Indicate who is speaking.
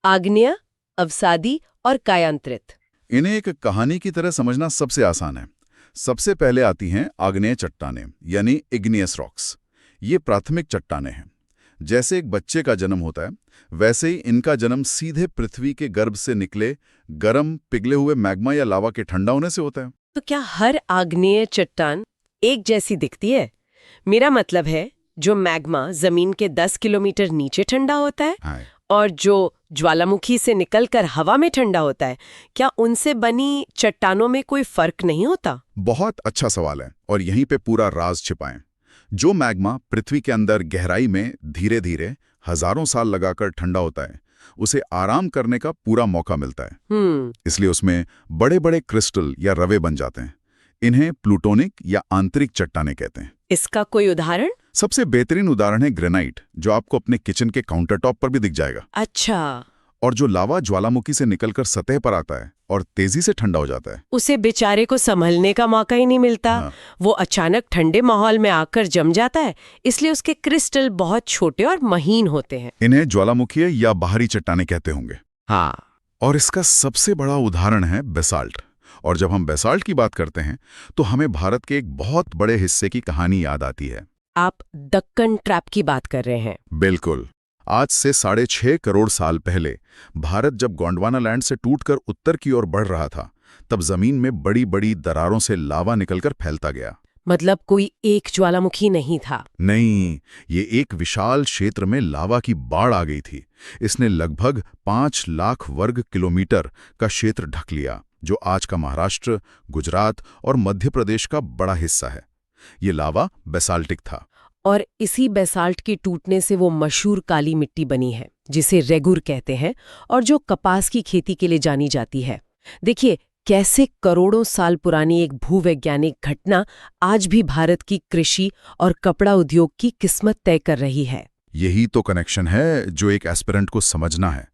Speaker 1: आग्नेय, अवसादी और कायांतरित।
Speaker 2: इन्हें एक कहानी की तरह समझना सबसे आसान है। सबसे पहले आती हैं आग्नेय चट्टानें, यानी इग्नियस रॉक्स। ये प्राथमिक चट्टानें हैं। जैसे एक बच्चे का जन्म होता है, वैसे ही इनका जन्म सीधे पृथ्वी के गर्भ से निकले गर्म पिघले हुए मैग्मा या लावा के ठंडा होने से होता है।
Speaker 1: तो क्या हर आग्नेय चट्टान एक जैसी दिखती है? मेरा मतलब है, जो मैग्मा जमीन के 10 किलोमीटर नीचे ठंडा होता है
Speaker 2: हाँ,
Speaker 1: और जो ज्वालामुखी से निकलकर हवा में ठंडा होता है, क्या उनसे बनी चट्टानों में कोई फर्क नहीं होता?
Speaker 2: बहुत अच्छा सवाल है, और यहीं पे पूरा राज छिपा है। जो मैग्मा पृथ्वी के अंदर गहराई में धीरे धीरे हजारों साल लगाकर ठंडा होता है, उसे आराम करने का पूरा मौका मिलता है। इसलिए उसमें बड़े बड़े क्रिस्टल या रवे बन जाते हैं। इन्हें प्लूटोनिक या आंतरिक चट्टानें कहते हैं।
Speaker 1: इसका कोई उदाहरण?
Speaker 2: सबसे बेहतरीन उदाहरण है ग्रेनाइट, जो आपको अपने किचन के काउंटरटॉप पर भी दिख जाएगा।
Speaker 1: अच्छा।
Speaker 2: और जो लावा ज्वालामुखी से निकलकर सतह पर आता है और तेजी से ठंडा हो जाता है।
Speaker 1: उसे बेचारे को संभलने का मौका ही नहीं मिलता।
Speaker 2: हाँ।
Speaker 1: वो अचानक ठंडे माहौल में आकर जम जाता है, इसलिए उसके क्रिस्टल बहुत छोटे और महीन होते हैं।
Speaker 2: इन्हें ज्वालामुखीय या बाहरी चट्टानें कहते होंगे।
Speaker 1: हाँ।
Speaker 2: और इसका सबसे बड़ा उदाहरण है बेसाल्ट। और जब हम बेसाल्ट की बात करते हैं, तो हमें भारत के एक बहुत बड़े हिस्से की कहानी याद आती है।
Speaker 1: आप दक्कन ट्रैप की बात कर रहे हैं?
Speaker 2: बिल्कुल। आज से 6.5 करोड़ साल पहले भारत जब गोंडवाना लैंड से टूटकर उत्तर की ओर बढ़ रहा था, तब जमीन में बड़ी बड़ी दरारों से लावा निकलकर फैलता गया।
Speaker 1: मतलब कोई एक ज्वालामुखी नहीं था?
Speaker 2: नहीं, ये एक विशाल क्षेत्र में लावा की बाढ़ आ गई थी। इसने लगभग 5 लाख वर्ग किलोमीटर का क्षेत्र ढक लिया, जो आज का महाराष्ट्र, गुजरात और मध्य प्रदेश का बड़ा हिस्सा है। ये लावा बेसाल्टिक था।
Speaker 1: और इसी बेसाल्ट के टूटने से वो मशहूर काली मिट्टी बनी है, जिसे रेगुर कहते हैं, और जो कपास की खेती के लिए जानी जाती है। देखिए कैसे करोड़ों साल पुरानी एक भूवैज्ञानिक घटना आज भी भारत की कृषि और कपड़ा उद्योग की किस्मत तय कर रही है।
Speaker 2: यही तो कनेक्शन है जो एक एस्पिरेंट को समझना है।